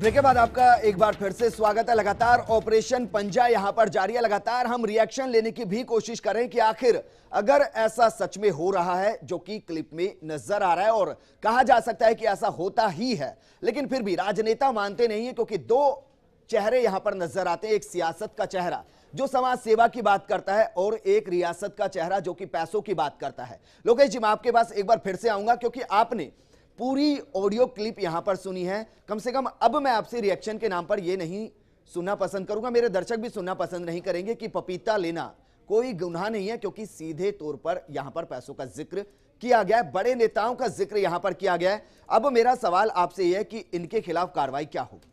Break के बाद आपका एक बार फिर से स्वागत है। लगातार ऑपरेशन पंजा यहां पर जारी है। लगातार हम रिएक्शन लेने की भी कोशिश कर रहे हैं कि आखिर अगर ऐसा सच में हो रहा है जो कि क्लिप में नजर आ रहा है, और कहा जा सकता है कि ऐसा होता ही है, लेकिन फिर भी राजनेता मानते नहीं है, क्योंकि दो चेहरे यहां पर नजर आते हैं। एक सियासत का चेहरा जो समाज सेवा की बात करता है, और एक रियासत का चेहरा जो कि पैसों की बात करता है। लोकेश जी, मैं आपके पास एक बार फिर से आऊंगा, क्योंकि आपने पूरी ऑडियो क्लिप यहां पर सुनी है। कम से कम अब मैं आपसे रिएक्शन के नाम पर यह नहीं सुनना पसंद करूंगा, मेरे दर्शक भी सुनना पसंद नहीं करेंगे कि पपीता लेना कोई गुनाह नहीं है, क्योंकि सीधे तौर पर यहां पर पैसों का जिक्र किया गया है, बड़े नेताओं का जिक्र यहां पर किया गया है। अब मेरा सवाल आपसे यह है कि इनके खिलाफ कार्रवाई क्या होगी?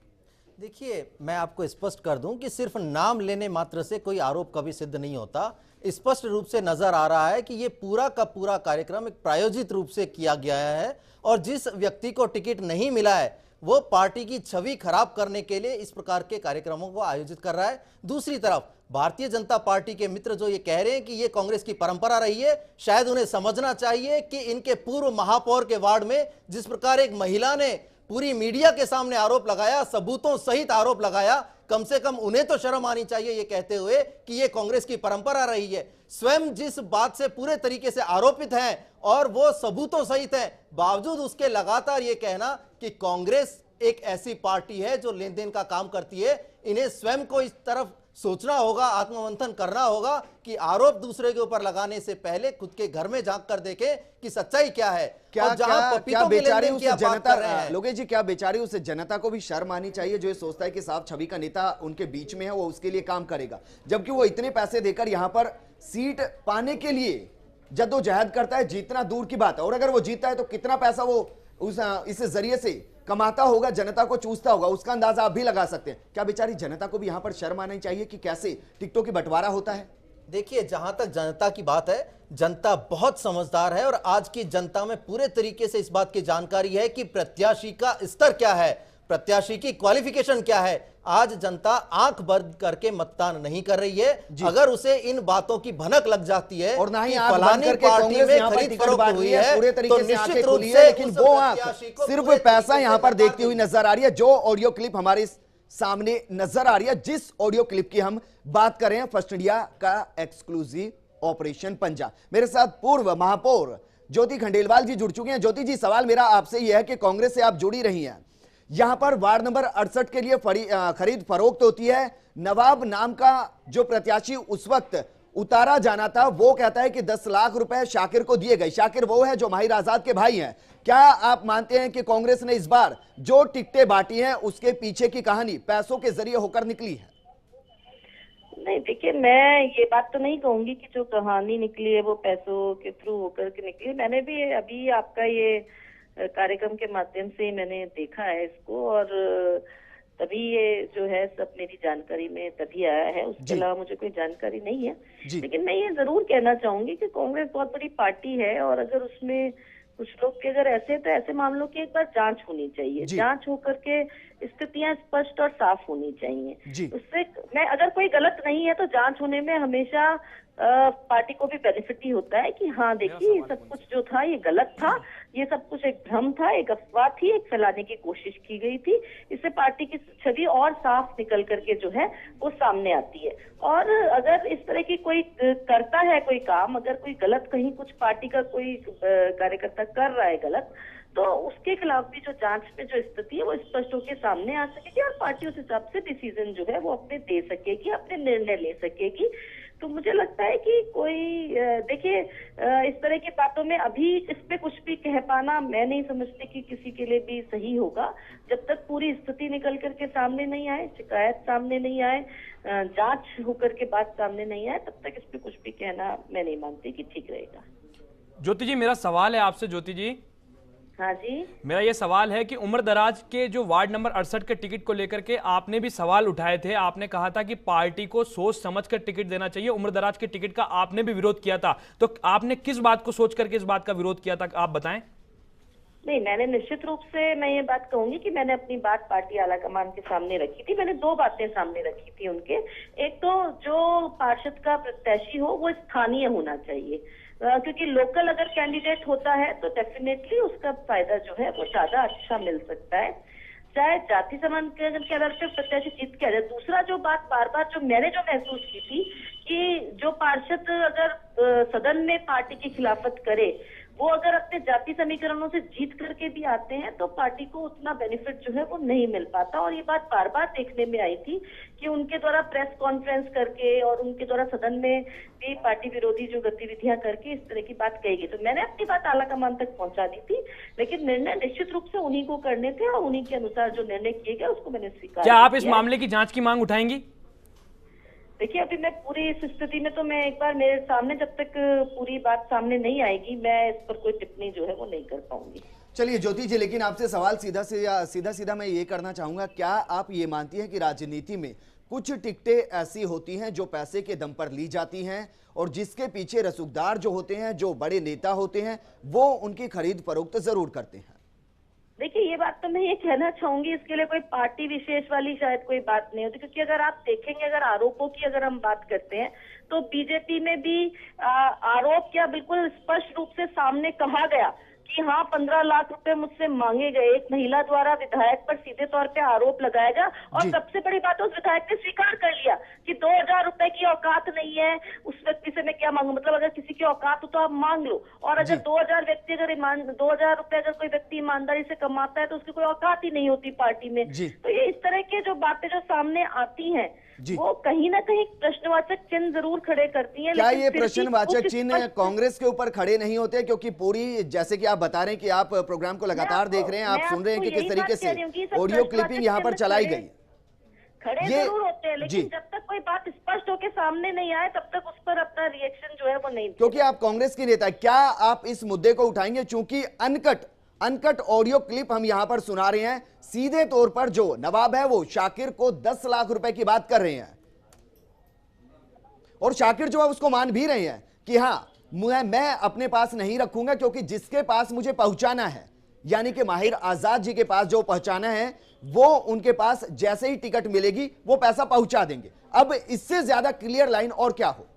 देखिए, मैं आपको स्पष्ट कर दूं कि सिर्फ नाम लेने मात्र से कोई आरोप कभी सिद्ध नहीं होता। स्पष्ट रूप से नजर आ रहा है कि ये पूरा का पूरा कार्यक्रम एक प्रायोजित रूप से किया गया है, और जिस व्यक्ति को टिकट नहीं मिला है वो पार्टी की छवि खराब करने के लिए इस प्रकार के कार्यक्रमों को आयोजित कर रहा है। दूसरी तरफ भारतीय जनता पार्टी के मित्र जो ये कह रहे हैं कि ये कांग्रेस की परंपरा रही है, शायद उन्हें समझना चाहिए कि इनके पूर्व महापौर के वार्ड में जिस प्रकार एक महिला ने पूरी मीडिया के सामने आरोप लगाया, सबूतों सहित आरोप लगाया, कम से कम उन्हें तो शर्म आनी चाहिए ये कहते हुए कि ये कांग्रेस की परंपरा रही है। स्वयं जिस बात से पूरे तरीके से आरोपित हैं और वो सबूतों सहित है, बावजूद उसके लगातार ये कहना कि कांग्रेस एक ऐसी पार्टी है जो लेन देन का काम करती है। इन्हें स्वयं को इस तरफ सोचना होगा, आत्ममंथन करना होगा कि आरोप दूसरे के ऊपर लगाने से पहले खुद के घर में झांक कर देखें कि सच्चाई क्या है। क्या बेचारी उस जनता, लोकेश जी, क्या बेचारी उस जनता को भी शर्म आनी चाहिए जो ये सोचता है कि साहब छवि का नेता उनके बीच में है, वो उसके लिए काम करेगा, जबकि वो इतने पैसे देकर यहां पर सीट पाने के लिए जद्दोजहद करता है। जीतना दूर की बात है, और अगर वो जीतता है तो कितना पैसा वो इस जरिए से कमाता होगा, जनता को चूसता होगा, उसका अंदाजा आप भी लगा सकते हैं। क्या बेचारी जनता को भी यहां पर शर्म आनी चाहिए कि कैसे टिकटों की बंटवारा होता है? देखिए, जहां तक जनता की बात है, जनता बहुत समझदार है, और आज की जनता में पूरे तरीके से इस बात की जानकारी है कि प्रत्याशी का स्तर क्या है, प्रत्याशी की क्वालिफिकेशन क्या है। आज जनता आंख बंद करके मतदान नहीं कर रही है। अगर उसे इन बातों की भनक लग जाती है और ना ही फलानी पार्टी में खरीद फरोख्त हुई है, पूरे तरीके से आंखें खुली है, लेकिन वो आंख सिर्फ पैसा यहां पर देखती हुई नजर आ रही है। जो ऑडियो क्लिप हमारे सामने नजर आ रही है, जिस ऑडियो क्लिप की हम बात कर रहे हैं, फर्स्ट इंडिया का एक्सक्लूसिव ऑपरेशन पंजा। मेरे साथ पूर्व महापौर ज्योति खंडेलवाल जी जुड़ चुके हैं। ज्योति जी, सवाल मेरा आपसे यह है कि कांग्रेस से आप जुड़ी रही हैं, यहां पर वार्ड नंबर 68 के लिए खरीद फरोख्त होती है। नवाब नाम का जो प्रत्याशी उस वक्त उतारा जाना था, वो कहता है कि 10 लाख रुपए शाकिर को दिए गए। शाकिर वो है जो माहिर आजाद के भाई हैं। क्या आप मानते हैं कि कांग्रेस ने इस बार जो टिकटें बांटी हैं उसके पीछे की कहानी पैसों के जरिए होकर निकली है? नहीं, देखिए, मैं ये बात तो नहीं कहूंगी कि जो कहानी निकली है वो पैसों के थ्रू होकर के निकली। मैंने भी अभी आपका ये कार्यक्रम के माध्यम से मैंने देखा है इसको, और तभी ये जो है सब मेरी जानकारी में तभी आया है। उसके अलावा मुझे कोई जानकारी नहीं है। लेकिन मैं ये जरूर कहना चाहूंगी कि कांग्रेस बहुत बड़ी पार्टी है, और अगर उसमें कुछ लोग के अगर ऐसे, तो ऐसे मामलों की एक बार जांच होनी चाहिए। जांच होकर के स्थितियां स्पष्ट और साफ होनी चाहिए। उससे मैं, अगर कोई गलत नहीं है तो जांच होने में हमेशा पार्टी को भी बेनिफिट ही होता है कि हाँ देखिए, ये सब कुछ जो था ये गलत था, ये सब कुछ एक भ्रम था, एक अफवाह थी, एक फैलाने की कोशिश की गई थी। इससे पार्टी की छवि और साफ निकल करके जो है वो सामने आती है। और अगर इस तरह की कोई करता है कोई काम, अगर कोई गलत कहीं कुछ पार्टी का कोई कार्यकर्ता कर रहा है गलत, तो उसके खिलाफ भी जो जांच में जो स्थिति है वो स्पष्ट होकर सामने आ सकेगी, और पार्टी उस हिसाब से डिसीजन जो है वो अपने दे सकेगी, अपने निर्णय ले सकेगी। तो मुझे लगता है कि कोई देखिए, इस तरह की बातों में अभी इस पे कुछ भी कह पाना मैं नहीं समझती कि किसी के लिए भी सही होगा। जब तक पूरी स्थिति निकल करके सामने नहीं आए, शिकायत सामने नहीं आए, जांच होकर के बात सामने नहीं आए, तब तक इस पे कुछ भी कहना मैं नहीं मानती कि ठीक रहेगा। ज्योति जी, मेरा सवाल है आपसे। ज्योति जी, हाँ जी, मेरा ये सवाल है कि उम्र दराज के जो वार्ड नंबर 68 के टिकट को लेकर के आपने भी सवाल उठाए थे। आपने कहा था कि पार्टी को सोच समझकर टिकट देना चाहिए। उम्र दराज के टिकट का आपने भी विरोध किया था, तो आपने किस बात को सोच करके इस बात का विरोध किया था, आप बताएं। नहीं, मैंने निश्चित रूप से मैं ये बात कहूंगी कि मैंने अपनी बात पार्टी आलाकमान के सामने रखी थी। मैंने दो बातें सामने रखी थी उनके। एक तो जो पार्षद का प्रत्याशी हो वो स्थानीय होना चाहिए, क्योंकि लोकल अगर कैंडिडेट होता है तो डेफिनेटली उसका फायदा जो है वो ज्यादा अच्छा मिल सकता है। चाहे जाति समान के आधार पर प्रत्याशी जीत के आ जाए। दूसरा जो बात बार बार जो मैंने महसूस की थी कि जो पार्षद अगर सदन में पार्टी की खिलाफत करे, वो अगर अपने जाति समीकरणों से जीत करके भी आते हैं तो पार्टी को उतना बेनिफिट जो है वो नहीं मिल पाता। और ये बात बार बार देखने में आई थी कि उनके द्वारा प्रेस कॉन्फ्रेंस करके और उनके द्वारा सदन में भी पार्टी विरोधी जो गतिविधियां करके इस तरह की बात कही गई। तो मैंने अपनी बात आलाकमान तक पहुंचा दी थी, लेकिन निर्णय निश्चित रूप से उन्हीं को करने थे और उन्हीं के अनुसार जो निर्णय किए गए उसको मैंने स्वीकार क्या आप इस किया। मामले की जांच की मांग उठाएंगी? देखिए, अभी मैं पूरी इस स्थिति में तो मैं एक बार मेरे सामने जब तक पूरी बात सामने नहीं आएगी मैं इस पर कोई टिप्पणी जो है वो नहीं कर पाऊंगी। चलिए ज्योति जी, लेकिन आपसे सवाल सीधा मैं ये करना चाहूंगा, क्या आप ये मानती हैं कि राजनीति में कुछ टिकटें ऐसी होती हैं जो पैसे के दम पर ली जाती हैं और जिसके पीछे रसूखदार जो होते हैं, जो बड़े नेता होते हैं, वो उनकी खरीद फरोख्त जरूर करते हैं? देखिए, ये बात तो मैं ये कहना चाहूंगी, इसके लिए कोई पार्टी विशेष वाली शायद कोई बात नहीं होती, क्योंकि अगर आप देखेंगे, अगर आरोपों की अगर हम बात करते हैं तो बीजेपी में भी आरोप क्या बिल्कुल स्पष्ट रूप से सामने कहा गया कि हाँ 15 लाख रुपए मुझसे मांगे गए। एक महिला द्वारा विधायक पर सीधे तौर पे आरोप लगाया गया और सबसे बड़ी बात उस विधायक ने स्वीकार कर लिया कि 2000 रुपए की औकात नहीं है उस व्यक्ति से मैं क्या मांगू। मतलब अगर किसी की औकात हो तो आप मांग लो, और अगर 2000 रुपए अगर कोई व्यक्ति ईमानदारी से कमाता है तो उसकी कोई औकात ही नहीं होती पार्टी में। तो ये इस तरह के जो बातें जो सामने आती हैं वो कहीं ना कहीं प्रश्नवाचक चिन्ह जरूर खड़े करती हैं। क्या ये प्रश्नवाचक चिन्ह कांग्रेस के ऊपर खड़े नहीं होते? क्योंकि पूरी, जैसे कि आप बता रहे हैं कि आप प्रोग्राम को लगातार देख रहे हैं, आप सुन रहे हैं कि किस तरीके से ऑडियो क्लिपिंग यहाँ पर चलाई गई, खड़े जरूर होते हैं, लेकिन जब तक कोई बात स्पष्ट होकर सामने नहीं आए तब तक उस पर अपना रिएक्शन जो है वो नहीं। क्योंकि आप कांग्रेस के नेता, क्या आप इस मुद्दे को उठाएंगे? चूंकि अनकट ऑडियो क्लिप हम यहां पर सुना रहे हैं, सीधे तौर पर जो नवाब है वो शाकिर को 10 लाख रुपए की बात कर रहे हैं और शाकिर जो है उसको मान भी रहे हैं कि हां मैं अपने पास नहीं रखूंगा, क्योंकि जिसके पास मुझे पहुंचाना है, यानी कि माहिर आजाद जी के पास जो पहुंचाना है वो उनके पास जैसे ही टिकट मिलेगी वो पैसा पहुंचा देंगे। अब इससे ज्यादा क्लियर लाइन और क्या हो?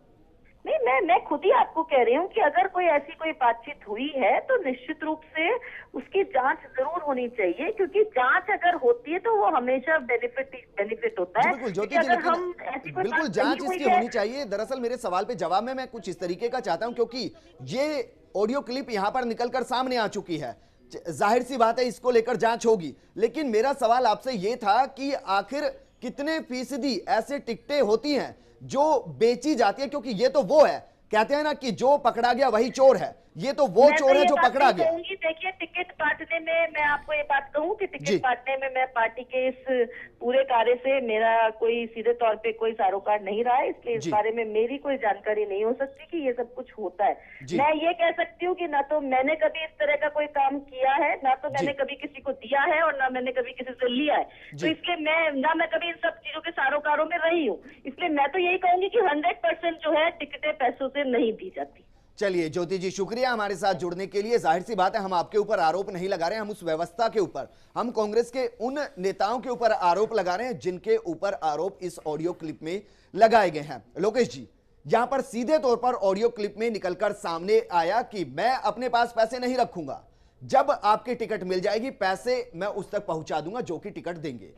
नहीं, मैं खुद ही आपको कह रही हूँ कि अगर कोई ऐसी कोई बातचीत हुई है तो निश्चित रूप से उसकी जांच जरूर होनी चाहिए, क्योंकि जांच अगर होती है तो वो हमेशा बेनिफिट होता है। बिल्कुल ज्योति जी, बिल्कुल जांच इसकी होनी चाहिए। दरअसल मेरे सवाल पे जवाब में मैं कुछ इस तरीके का चाहता हूं, क्योंकि ये ऑडियो क्लिप यहां पर निकलकर सामने आ चुकी है, जाहिर सी बात है इसको लेकर जांच होगी। लेकिन मेरा सवाल आपसे ये था कि आखिर कितने फीसदी ऐसे टिकटें होती हैं जो बेची जाती है? क्योंकि ये तो वो है, कहते हैं ना कि जो पकड़ा गया वही चोर है, ये तो वो चोर है जो पकड़ा गया। देखिए, टिकट बांटने में मैं आपको ये बात कहूं कि टिकट बांटने में मैं पार्टी के इस पूरे कार्य से मेरा कोई सीधे तौर पे कोई सरोकार नहीं रहा है, इसलिए इस बारे में मेरी कोई जानकारी नहीं हो सकती कि ये सब कुछ होता है। मैं ये कह सकती हूँ कि ना तो मैंने कभी इस तरह का कोई काम किया है, ना तो मैंने कभी किसी को दिया है और ना मैंने कभी किसी से लिया है, तो इसलिए मैं कभी इन सब चीजों के सरोकारों में रही हूँ। इसलिए मैं तो यही कहूंगी कि 100% जो है टिकटें पैसों से नहीं दी जाती। चलिए ज्योति जी, शुक्रिया हमारे साथ जुड़ने के लिए। जाहिर सी बात है हम आपके ऊपर आरोप नहीं लगा रहे हैं, हम उस व्यवस्था के ऊपर, हम कांग्रेस के उन नेताओं के ऊपर आरोप लगा रहे हैं जिनके ऊपर आरोप इस ऑडियो क्लिप में लगाए गए हैं। लोकेश जी, यहां पर सीधे तौर पर ऑडियो क्लिप में निकलकर सामने आया कि मैं अपने पास पैसे नहीं रखूंगा, जब आपकी टिकट मिल जाएगी पैसे मैं उस तक पहुंचा दूंगा जो कि टिकट देंगे।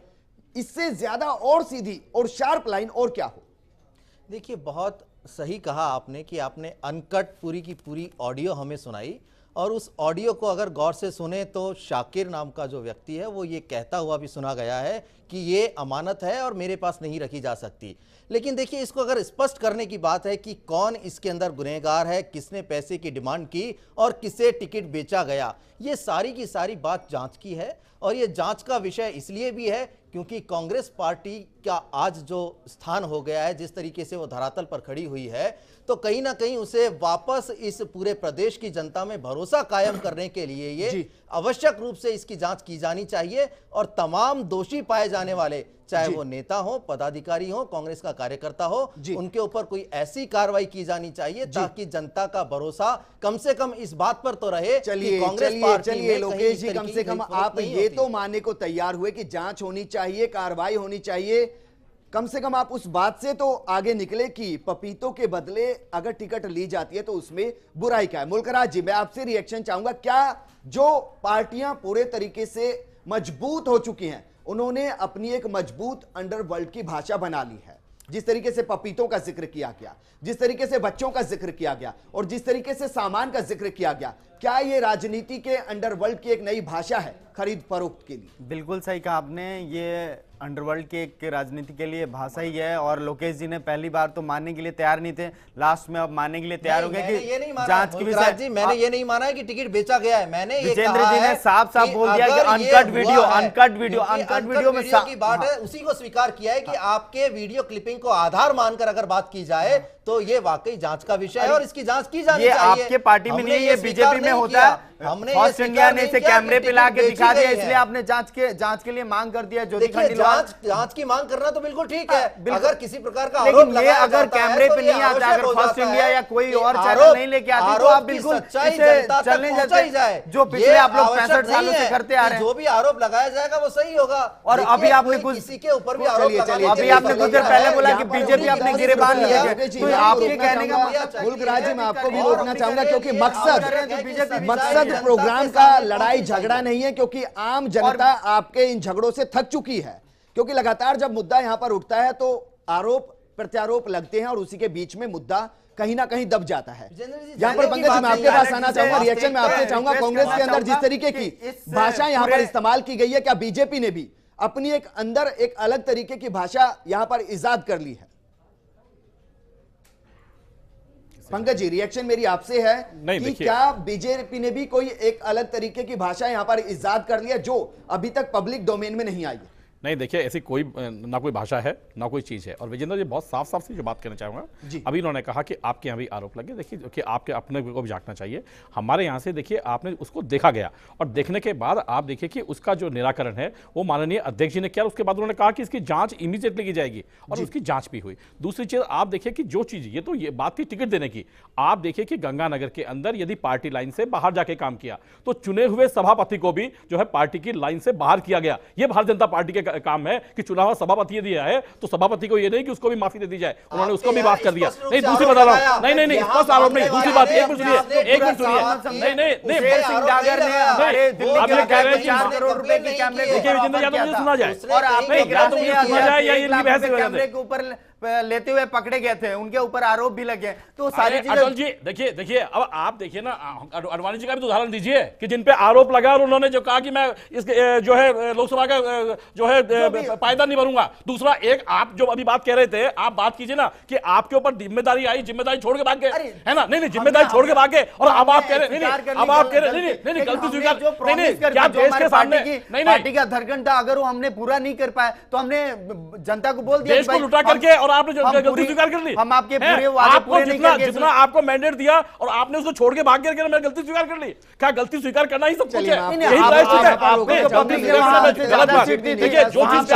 इससे ज्यादा और सीधी और शार्प लाइन और क्या हो? देखिए, बहुत सही कहा आपने कि आपने अनकट पूरी की पूरी ऑडियो हमें सुनाई, और उस ऑडियो को अगर गौर से सुने तो शाकिर नाम का जो व्यक्ति है वो ये कहता हुआ भी सुना गया है कि ये अमानत है और मेरे पास नहीं रखी जा सकती। लेकिन देखिए, इसको अगर स्पष्ट करने की बात है कि कौन इसके अंदर गुनहगार है, किसने पैसे की डिमांड की और किसे टिकट बेचा गया, ये सारी की सारी बात जांच की है। और ये जांच का विषय इसलिए भी है क्योंकि कांग्रेस पार्टी का आज जो स्थान हो गया है, जिस तरीके से वो धरातल पर खड़ी हुई है, तो कहीं ना कहीं उसे वापस इस पूरे प्रदेश की जनता में भरोसा कायम करने के लिए ये आवश्यक रूप से इसकी जांच की जानी चाहिए और तमाम दोषी पाए जाने वाले, चाहे वो नेता हो, पदाधिकारी हो, कांग्रेस का कार्यकर्ता हो, उनके ऊपर कोई ऐसी कार्रवाई की जानी चाहिए ताकि जनता का भरोसा कम से कम इस बात पर तो रहे कि कांग्रेस पार्टी में लोकेश जी, कम से कम आप ये तो मानने को तैयार हुए कि जांच होनी चाहिए, कार्रवाई होनी चाहिए, कम से कम आप उस बात से तो आगे निकले कि पपीतों के बदले अगर टिकट ली जाती है तो उसमें बुराई क्या है। मुल्कराज जी, मैं आपसे रिएक्शन चाहूंगा, क्या जो पार्टियां पूरे तरीके से मजबूत हो चुकी हैं उन्होंने अपनी एक मजबूत अंडरवर्ल्ड की भाषा बना ली है। जिस तरीके से पपीतों का जिक्र किया गया, जिस तरीके से बच्चों का जिक्र किया गया और जिस तरीके से सामान का जिक्र किया गया, क्या ये राजनीति के अंडरवर्ल्ड की एक नई भाषा है खरीद फरोख्त के लिए? बिल्कुल सही कहा आपने, ये अंडरवर्ल्ड की एक राजनीति के लिए भाषा ही है। और लोकेश जी ने पहली बार तो मानने के लिए तैयार नहीं थे, लास्ट में अब मानने के लिए तैयार हो गए कि जांच की विषय जी मैंने ये नहीं माना है कि टिकट बेचा गया है। मैंने ये विजेंद्र जी ने साफ साफ बोल दिया कि अनकट वीडियो में की बात है, उसी को स्वीकार किया है कि आपके वीडियो क्लिपिंग को आधार मानकर अगर बात की जाए तो ये वाकई जांच का विषय है और इसकी जांच की जानी चाहिए। ये आपके पार्टी में नहीं, ये बीजेपी में होता है। हमने फर्स्ट इंडिया ने इसे कैमरे पे ला के दिखा दिया, इसलिए आपने जांच के लिए मांग कर दिया। जांच की मांग करना तो बिल्कुल ठीक है, अगर किसी प्रकार का आरोप लगाया जाता है, अगर कैमरे पे नहीं आता, अगर फर्स्ट इंडिया या कोई और चैनल नहीं लेके आती तो आप बिल्कुल चलने जाए, जो पिछले आप लोग 65 सालों से करते आ रहे हैं। जो भी आरोप लगाया जाएगा वो सही होगा। और अभी आपने कुछ किसी के ऊपर भी आरोप अभी आपने कुछ देर पहले बोला कि बीजेपी अपने गिरेबान लिए, तो आपके कहने का मुल्कराज जी मैं आपको भी रोकना चाहूंगा, क्योंकि मकसद प्रोग्राम का लड़ाई झगड़ा नहीं है, क्योंकि आम जनता आपके इन झगड़ों से थक चुकी है। क्योंकि लगातार जब मुद्दा यहां पर उठता है तो आरोप प्रत्यारोप लगते हैं और उसी के बीच में मुद्दा कहीं ना कहीं दब जाता है। यहां पर पंकज जी मैं आपके पास आना चाहूंगा, रिएक्शन में आपसे चाहूंगा, कांग्रेस के अंदर जिस तरीके की भाषा यहां पर इस्तेमाल की गई है, क्या बीजेपी ने भी अपनी एक अंदर एक अलग तरीके की भाषा यहां पर इजाद कर ली है? पंकज जी रिएक्शन मेरी आपसे है कि क्या बीजेपी ने भी कोई एक अलग तरीके की भाषा यहां पर इजाद कर लिया जो अभी तक पब्लिक डोमेन में नहीं आई है? नहीं देखिए, ऐसी कोई ना कोई भाषा है ना कोई चीज़ है। और विजेंद्र जी बहुत साफ साफ सी जो बात कहना चाहूँगा, अभी इन्होंने कहा कि आपके यहाँ भी आरोप लगे। देखिए कि आपके अपने को भी झांकना चाहिए। हमारे यहाँ से देखिए आपने उसको देखा गया और देखने के बाद आप देखिए कि उसका जो निराकरण है वो माननीय अध्यक्ष जी ने किया। उसके बाद उन्होंने कहा कि इसकी जाँच इमीडिएटली की जाएगी और उसकी जाँच भी हुई। दूसरी चीज़ आप देखिए कि जो चीज़ ये बात थी टिकट देने की, आप देखिए कि गंगानगर के अंदर यदि पार्टी लाइन से बाहर जाके काम किया तो चुने हुए सभापति को भी जो है पार्टी की लाइन से बाहर किया गया। ये भारतीय जनता पार्टी के काम है कि चुनाव सभापति दिया है तो सभापति को ये नहीं कि उसको भी माफी दे दी जाए, उन्होंने उसको भी माफ कर दिया। नहीं दूसरी बता रहा हूं, नहीं स्पष्ट आरोप नहीं। दूसरी बात एक मिनट सुनिए, नहीं आप ये कह रहे हैं 4 करोड़ रुपए की कैमरे देखिए विजेंद्र यादव मुझे सुना जाए और आपने सुना जाए या इनकी बहस कैमरे के ऊपर लेते हुए पकड़े गए थे, उनके ऊपर आरोप भी लगे। तो सारी चीजें अटल जी देखिए अब आप देखिए ना, अडवाणी जी का भी तो उदाहरण दीजिए कि जिन पे आरोप लगा और उन्होंने जो कहा कि मैं इस जो है लोकसभा का जो है पायदान नहीं भरूंगा। दूसरा एक आप जो अभी बात कह रहे थे, आप बात कीजिए ना कि आपके ऊपर जिम्मेदारी आई, जिम्मेदारी छोड़ के भाग गए, है ना? नहीं जिम्मेदारी छोड़ के भाग गए और अब आप कह रहे नहीं, अब आप कह रहे नहीं गलती स्वीकार नहीं, क्या देश के सामने नहीं पार्टी का धरघंटा अगर वो हमने पूरा नहीं कर पाए तो हमने जनता को बोल दिया देश को लुटा करके और आपने गलती स्वीकार कर ली। हम आपके पूरे वादे पूरे नहीं करके जितना आपको मैंडेट दिया और आपने उसको छोड़ के भाग गए, मैं गलती स्वीकार कर ली। क्या गलती स्वीकार करना ही सब कुछ है? देखिए जो चीज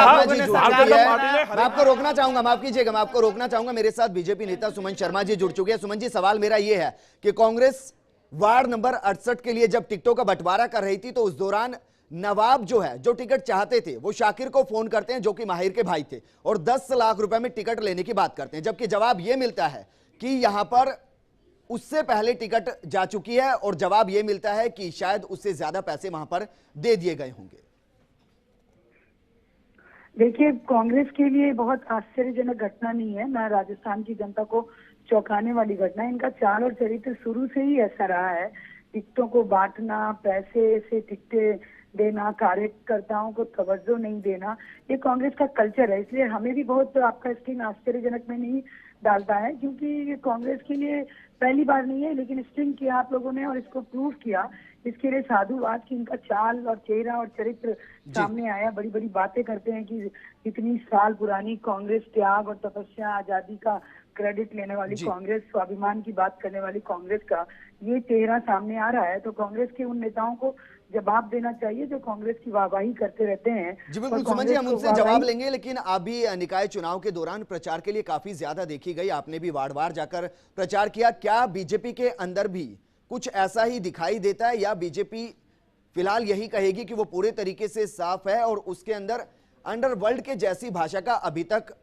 मैं आपको रोकना चाहूंगा, माफ कीजिएगा, मैं आपको रोकना चाहूंगा। मेरे साथ बीजेपी नेता सुमन शर्मा जी जुड़ चुके हैं। सुमन जी सवाल मेरा ये है कि कांग्रेस वार्ड नंबर 68 के लिए जब टिकटों का बंटवारा कर रही थी तो उस दौरान नवाब जो है जो टिकट चाहते थे वो शाकिर को फोन करते हैं जो कि माहिर के भाई थे और 10 लाख रुपए में टिकट लेने की बात करते हैं, जबकि जवाब ये मिलता है कि यहां पर उससे पहले टिकट जा चुकी है और जवाब ये मिलता है कि शायद उससे ज्यादा पैसे वहां पर दे दिए गए होंगे। देखिए कांग्रेस के लिए बहुत आश्चर्यजनक घटना नहीं है, ना राजस्थान की जनता को चौंकाने वाली घटना है। इनका चाल और चरित्र शुरू से ही ऐसा रहा है, टिकटों को बांटना, पैसे से टिकटें देना, कार्यकर्ताओं को तवज्जो नहीं देना, ये कांग्रेस का कल्चर है। इसलिए हमें भी बहुत आपका स्टिंग आश्चर्यजनक में नहीं डालता है, क्योंकि ये कांग्रेस के लिए पहली बार नहीं है, लेकिन स्टिंग किया आप लोगों ने और इसको प्रूव किया। इसके लिए साधुवाद की इनका चाल और चेहरा और चरित्र सामने आया। बड़ी बड़ी बातें करते हैं कि इतनी साल पुरानी कांग्रेस, त्याग और तपस्या, आजादी का क्रेडिट लेने वाली कांग्रेस, स्वाभिमान की बात करने वाली कांग्रेस का ये चेहरा सामने आ रहा है। तो कांग्रेस के उन नेताओं को जवाब देना चाहिए जो कांग्रेस की वाहवाही करते रहते हैं। जी बिल्कुल सुमन जी, हम उनसे जवाब लेंगे, लेकिन अभी निकाय चुनाव के दौरान प्रचार के लिए काफी ज्यादा देखी गई, आपने भी वार्ड वार जाकर प्रचार किया। क्या बीजेपी के अंदर भी कुछ ऐसा ही दिखाई देता है या बीजेपी फिलहाल यही कहेगी कि वो पूरे तरीके से साफ है और उसके अंदर अंडरवर्ल्ड के जैसी भाषा का अभी तक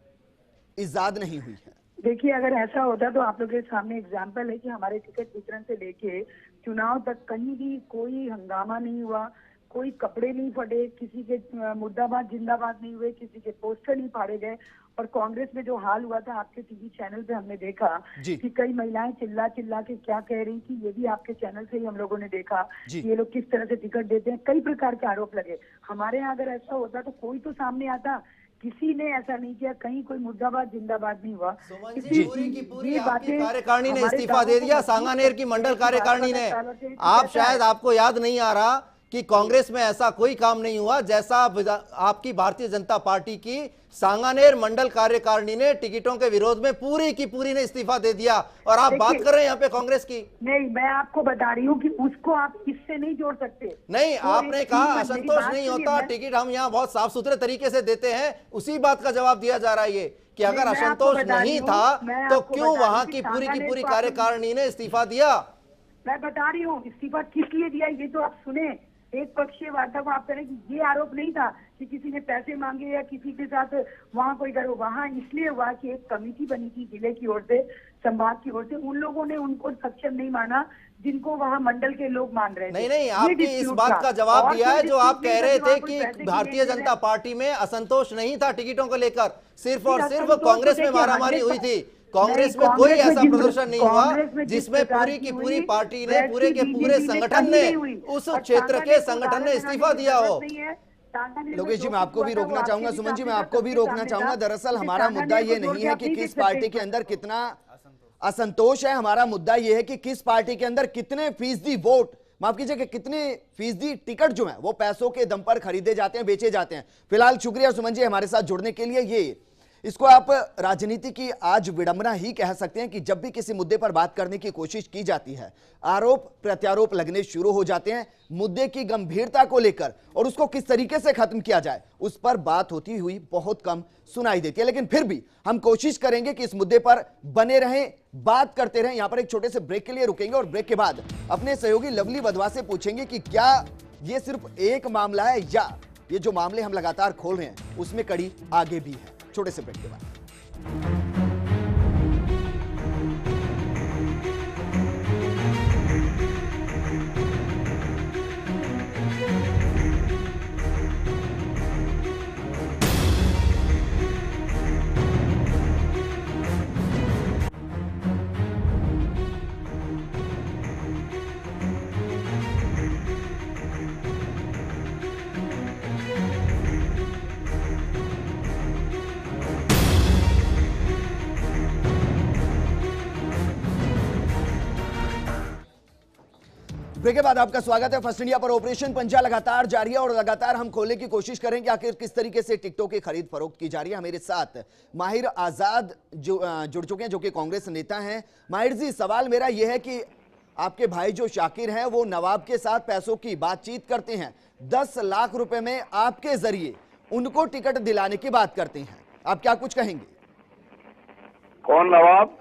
इजाद नहीं हुई है? देखिए अगर ऐसा होता तो आप लोगों के सामने एग्जाम्पल है कि हमारे टिकट वितरण से लेके चुनाव तक कहीं भी कोई हंगामा नहीं हुआ, कोई कपड़े नहीं फटे, किसी के मुर्दाबाद जिंदाबाद नहीं हुए, किसी के पोस्टर नहीं फाड़े गए। और कांग्रेस में जो हाल हुआ था, आपके टीवी चैनल पे हमने देखा कि कई महिलाएं चिल्ला चिल्ला के क्या कह रही थी, ये भी आपके चैनल से ही हम लोगों ने देखा कि ये लोग किस तरह से टिकट देते हैं। कई प्रकार के आरोप लगे। हमारे यहाँ अगर ऐसा होता तो कोई तो सामने आता, किसी ने ऐसा नहीं किया, कहीं कोई मुर्दाबाद जिंदाबाद नहीं हुआ। सुमन जी, पूरी की पूरी आपकी कार्यकारिणी ने इस्तीफा दे दिया, सांगानेर की मंडल कार्यकारिणी ने। आप शायद आपको याद नहीं आ रहा कि कांग्रेस में ऐसा कोई काम नहीं हुआ जैसा आपकी भारतीय जनता पार्टी की सांगानेर मंडल कार्यकारिणी ने टिकटों के विरोध में पूरी की पूरी ने इस्तीफा दे दिया। और आप बात कर रहे हैं यहाँ पे कांग्रेस की। नहीं, मैं आपको बता रही हूँ कि उसको आप इससे नहीं जोड़ सकते। नहीं, आपने कहा असंतोष नहीं होता, टिकट हम यहाँ बहुत साफ सुथरे तरीके से देते हैं, उसी बात का जवाब दिया जा रहा है ये कि अगर असंतोष नहीं था तो क्यों वहां की पूरी कार्यकारिणी ने इस्तीफा दिया। मैं बता रही हूँ इस्तीफा किस लिए दिया, ये तो आप सुने। एक पक्षीय वार्ता को आप करें कि ये आरोप नहीं था कि किसी ने पैसे मांगे या किसी के साथ वहाँ कोई करो। वहाँ इसलिए हुआ कि एक कमेटी बनी थी जिले की ओर से, संभाग की ओर से, उन लोगों ने उनको सक्षम नहीं माना जिनको वहाँ मंडल के लोग मान रहे थे। नहीं, आपने इस बात का जवाब दिया है जो आप कह रहे थे कि भारतीय जनता पार्टी में असंतोष नहीं था टिकटों को लेकर, सिर्फ और सिर्फ कांग्रेस में मारामारी हुई थी। कांग्रेस में कोई ऐसा प्रदर्शन नहीं हुआ जिसमें पूरी की पूरी पार्टी ने, पूरे के पूरे संगठन ने, उस क्षेत्र के संगठन ने इस्तीफा दिया हो। लोकेश जी, मैं आपको भी रोकना चाहूंगा, सुमन जी मैं आपको भी रोकना चाहूंगा। दरअसल हमारा मुद्दा ये नहीं है कि किस पार्टी के अंदर कितना असंतोष है, हमारा मुद्दा ये है कि किस पार्टी के अंदर कितने फीसदी वोट, माफ कीजिएगा, कितने फीसदी टिकट जो है वो पैसों के दम पर खरीदे जाते हैं, बेचे जाते हैं। फिलहाल शुक्रिया सुमन जी हमारे साथ जुड़ने के लिए। ये इसको आप राजनीति की आज विडंबना ही कह सकते हैं कि जब भी किसी मुद्दे पर बात करने की कोशिश की जाती है, आरोप प्रत्यारोप लगने शुरू हो जाते हैं मुद्दे की गंभीरता को लेकर, और उसको किस तरीके से खत्म किया जाए उस पर बात होती हुई बहुत कम सुनाई देती है। लेकिन फिर भी हम कोशिश करेंगे कि इस मुद्दे पर बने रहें, बात करते रहें। यहां पर एक छोटे से ब्रेक के लिए रुकेंगे और ब्रेक के बाद अपने सहयोगी लवली वधवा से पूछेंगे कि क्या यह सिर्फ एक मामला है या ये जो मामले हम लगातार खोल रहे हैं उसमें कड़ी आगे भी है। छोटे से ब्रेक के बाद ब्रेक के बाद आपका स्वागत है। फर्स्ट इंडिया पर ऑपरेशन पंजा लगातार जारी है और लगातार हम खोलने की कोशिश करेंगे आखिर किस तरीके से टिकटों की खरीद फरोख्त की जा रही है। मेरे साथ माहिर आजाद जुड़ चुके हैं जो कि कांग्रेस नेता हैं। माहिर जी, सवाल मेरा यह है कि आपके भाई जो शाकिर हैं वो नवाब के साथ पैसों की बातचीत करते हैं, 10 लाख रुपए में आपके जरिए उनको टिकट दिलाने की बात करते हैं, आप क्या कुछ कहेंगे? कौन नवाब?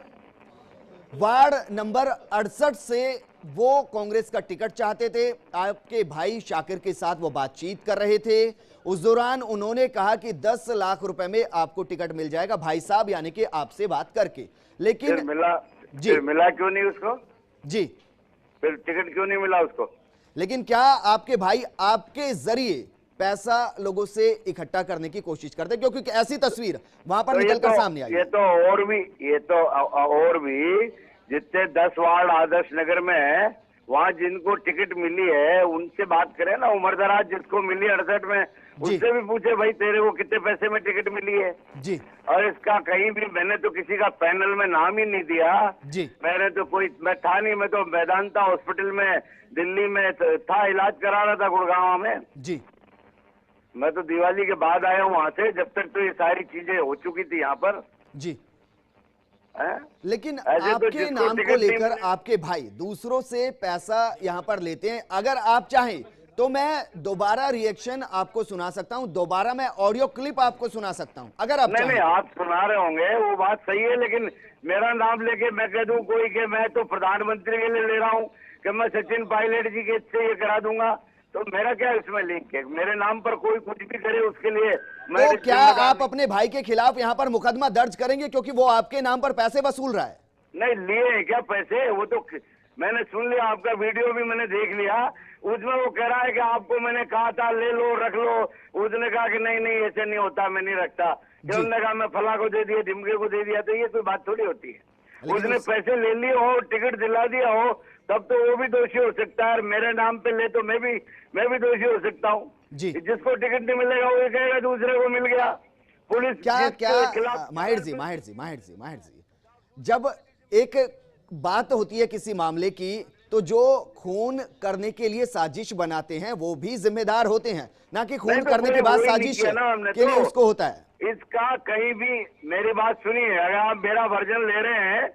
वार्ड नंबर 68 से वो कांग्रेस का टिकट चाहते थे, आपके भाई शाकिर के साथ वो बातचीत कर रहे थे। उस दौरान उन्होंने कहा कि 10 लाख रुपए में आपको टिकट मिल जाएगा, भाई साहब यानी कि आपसे बात करके। लेकिन फिर मिला जी, फिर मिला क्यों नहीं उसको? जी, फिर टिकट क्यों नहीं मिला उसको? लेकिन क्या आपके भाई आपके जरिए पैसा लोगों से इकट्ठा करने की कोशिश करते, क्योंकि ऐसी तस्वीर वहां पर निकलकर सामने आई? ये तो और भी जितने 10 वार्ड आदर्श नगर में है वहाँ जिनको टिकट मिली है उनसे बात करें ना। उमर दराज जिसको मिली 68 में, उससे भी पूछे भाई तेरे को कितने पैसे में टिकट मिली है जी। और इसका कहीं भी मैंने तो किसी का पैनल में नाम ही नहीं दिया जी। मैंने तो मैं था नहीं, मैं तो वेदांता हॉस्पिटल में दिल्ली में था, इलाज करा रहा था गुड़गांव में जी। मैं तो दिवाली के बाद आया हूँ वहां से, जब तक तो ये सारी चीजें हो चुकी थी यहाँ पर जी। है? लेकिन ऐसे तो आपके जिसको नाम को टिकट नहीं लेकर मिले- आपके भाई दूसरों से पैसा यहां पर लेते हैं। अगर आप चाहें तो मैं दोबारा रिएक्शन आपको सुना सकता हूं, दोबारा मैं ऑडियो क्लिप आपको सुना सकता हूं अगर आप नहीं चाहें। नहीं, आप सुना रहे होंगे वो बात सही है, लेकिन मेरा नाम लेके मैं कह दूं कोई कि मैं तो प्रधानमंत्री के लिए ले रहा हूं कि मैं सचिन पायलट जी के से ये करा दूंगा, तो मेरा क्या इसमें लिंक है? मेरे नाम पर कोई कुछ भी करे उसके लिए मैं तो क्या आप अपने भाई के खिलाफ यहां पर मुकदमा दर्ज करेंगे क्योंकि वो आपके नाम पर पैसे वसूल रहा है? नहीं लिए हैं क्या पैसे? वो तो मैंने सुन लिया, आपका वीडियो भी मैंने देख लिया, उसमें वो कह रहा है कि आपको मैंने कहा था ले लो रख लो, उसने कहा कि नहीं नहीं ऐसे नहीं होता, मैं नहीं रखता। फिर उन्होंने कहा मैं फला को दे दिया, ढिमके को दे दिया, तो ये कोई बात थोड़ी होती है। उसने पैसे ले लिए हो, टिकट दिला दिया हो, तब तो वो भी दोषी हो सकता है। मेरे नाम पे ले तो मैं भी दोषी हो सकता हूँ। जिसको टिकट नहीं मिलेगा वो ये कहेगा दूसरे को मिल गया। पुलिस क्या माहिर जी, जब एक बात होती है किसी मामले की, तो जो खून करने के लिए साजिश बनाते हैं वो भी जिम्मेदार होते हैं, ना कि खून करने के बाद साजिश के लिए उसको होता है। इसका कहीं भी मेरी बात सुनिए, अगर आप मेरा वर्जन ले रहे हैं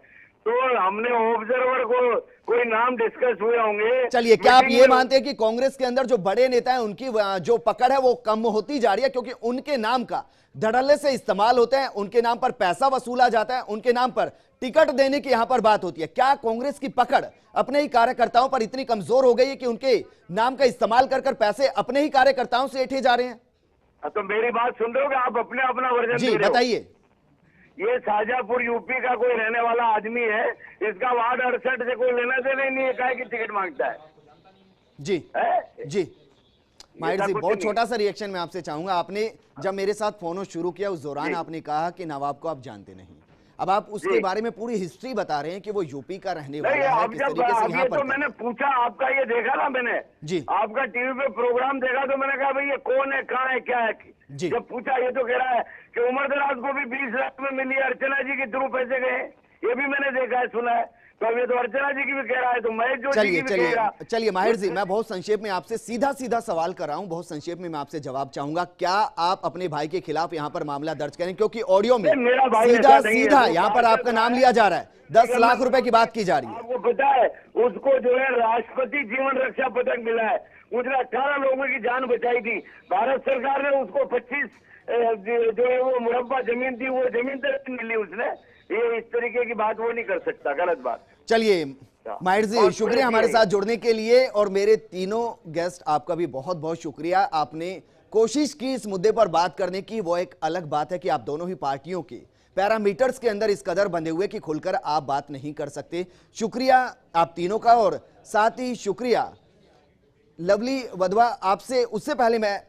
तो हमने ऑब्जर्वर को कोई नाम डिस्कस हुए होंगे। चलिए, क्या आप ये मानते हैं कि कांग्रेस के अंदर जो बड़े नेता हैं उनकी जो पकड़ है वो कम होती जा रही है, क्योंकि उनके नाम का धड़ल्ले से इस्तेमाल होता है, उनके नाम पर पैसा वसूला जाता है, उनके नाम पर टिकट देने की यहां पर बात होती है? क्या कांग्रेस की पकड़ अपने ही कार्यकर्ताओं पर इतनी कमजोर हो गई है कि उनके नाम का इस्तेमाल कर पैसे अपने ही कार्यकर्ताओं से ऐंठे जा रहे हैं? तो मेरी बात सुन रहे हो कि आप अपना वर्जन जी बताइए। ये शाहजहांपुर यूपी का कोई रहने वाला आदमी है, इसका वार्ड 68 से कोई लेना देना नहीं है, काहे की टिकट मांगता है? जी माहिर जी, बहुत छोटा सा रिएक्शन मैं आपसे चाहूंगा। आपने जब मेरे साथ फोन शुरू किया उस दौरान आपने कहा कि नवाब को आप जानते नहीं, अब आप उसके बारे में पूरी हिस्ट्री बता रहे हैं कि वो यूपी का रहने वाला है, किस तरीके से यहाँ पर। तो मैंने पूछा, आपका ये देखा ना मैंने जी, आपका टीवी पे प्रोग्राम देखा, तो मैंने कहा भाई ये कौन है, कहाँ है, क्या है जी। जब पूछा ये तो कह रहा है कि उमर दराज को भी 20 लाख में मिली, अर्चना जी के थ्रू पैसे गए, ये भी मैंने देखा है, सुना है। तो अब ये तो अर्चना जी की भी कह रहा है, तो महेश जोशी की भी कह रहा है। चलिए माहिर जी, मैं बहुत संक्षेप में आपसे सीधा सवाल कर रहा हूं, बहुत संक्षेप में मैं आपसे जवाब चाहूंगा। क्या आप अपने भाई के खिलाफ यहां पर मामला दर्ज करें? क्योंकि ऑडियो में सीधा यहां पर आपका नाम लिया जा रहा है, 10 लाख रुपए की बात की जा रही है। आपको पता है उसको जो है राष्ट्रपति जीवन रक्षा पदक मिला है, उसने 18 लोगों की जान बचाई थी। भारत सरकार ने उसको 25 जो है वो मुरब्बा जमीन थी, वो जमीन तक मिली उसने। ये इस तरीके की बात वो नहीं कर सकता, गलत बात। चलिए माहिर जी, शुक्रिया हमारे साथ जुड़ने के लिए, और मेरे तीनों गेस्ट आपका भी बहुत बहुत शुक्रिया। आपने कोशिश की इस मुद्दे पर बात करने की, वो एक अलग बात है कि आप दोनों ही पार्टियों के पैरामीटर्स के अंदर इस कदर बंधे हुए कि खुलकर आप बात नहीं कर सकते। शुक्रिया आप तीनों का, और साथ ही शुक्रिया लवली वधवा आपसे। उससे पहले मैं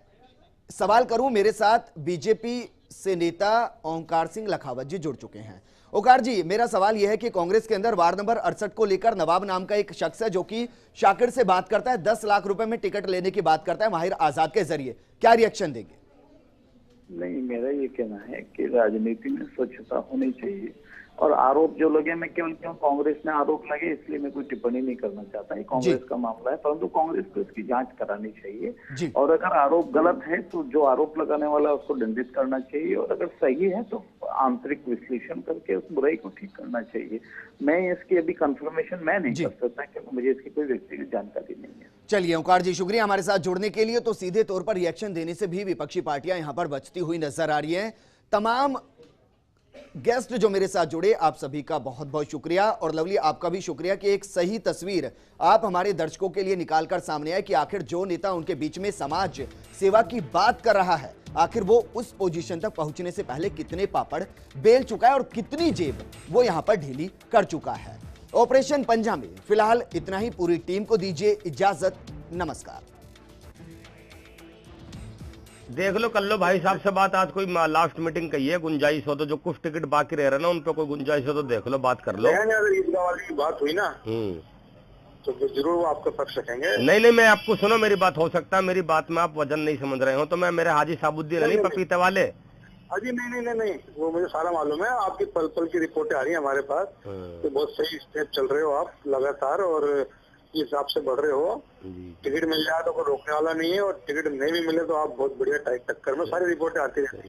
सवाल करूं, मेरे साथ बीजेपी से नेता ओंकार सिंह लखावत जी जुड़ चुके हैं। ओंकार जी, मेरा सवाल यह है कि कांग्रेस के अंदर वार्ड नंबर 68 को लेकर नवाब नाम का एक शख्स है जो कि शाकिर से बात करता है, 10 लाख रुपए में टिकट लेने की बात करता है माहिर आजाद के जरिए, क्या रिएक्शन देंगे? नहीं, मेरा ये कहना है कि राजनीति में स्वच्छता होनी चाहिए, और आरोप जो लगे, मैं क्यों कांग्रेस ने आरोप लगे इसलिए मैं कोई टिप्पणी नहीं करना चाहता, ये कांग्रेस का मामला है, परंतु कांग्रेस को इसकी जांच करानी चाहिए। और अगर आरोप गलत है तो जो आरोप लगाने वाला है उसको दंडित करना चाहिए, और अगर सही है तो आंतरिक विश्लेषण करके उस बुराई को ठीक करना चाहिए। मैं इसकी अभी कंफर्मेशन मैं नहीं कर सकता क्योंकि मुझे इसकी कोई व्यक्तिगत जानकारी नहीं है। चलिए ओंकार जी, शुक्रिया हमारे साथ जुड़ने के लिए। तो सीधे तौर पर रिएक्शन देने से भी विपक्षी पार्टियां यहां पर बचती हुई नजर आ रही हैं। तमाम गेस्ट जो मेरे साथ जुड़े, आप सभी का बहुत बहुत शुक्रिया, और लवली आपका भी शुक्रिया कि एक सही तस्वीर आप हमारे दर्शकों के लिए निकालकर सामने आए कि आखिर जो नेता उनके बीच में समाज सेवा की बात कर रहा है, आखिर वो उस पोजीशन तक पहुंचने से पहले कितने पापड़ बेल चुका है और कितनी जेब वो यहां पर ढीली कर चुका है। ऑपरेशन पंजा में फिलहाल इतना ही। पूरी टीम को दीजिए इजाजत, नमस्कार। देख लो, कर लो भाई साहब से बात। आज कोई लास्ट मीटिंग कही है, गुंजाइश हो तो जो कुछ टिकट बाकी रह रहे ना उन पे कोई गुंजाइश हो तो देख लो, बात कर लो। अगर ईदगाह वाली की बात हुई ना तो जरूर वो आपका पक्ष रखेंगे। नहीं, मैं आपको सुनो, मेरी बात हो सकता है मेरी बात में आप वजन नहीं समझ रहे हो, तो मैं मेरे हाजी साबुद्दीन नहीं पपीते वाले। अजी नहीं, वो मुझे सारा मालूम है। आपकी पल पल की रिपोर्टें आ रही है हमारे पास, तो बहुत सही स्टेप चल रहे हो आप लगातार, और इस हिसाब से बढ़ रहे हो। टिकट मिल जाए तो कोई रोकने वाला नहीं है, और टिकट नहीं भी मिले तो आप बहुत बढ़िया टाइट टक्कर में, सारी रिपोर्टें आती रहती है।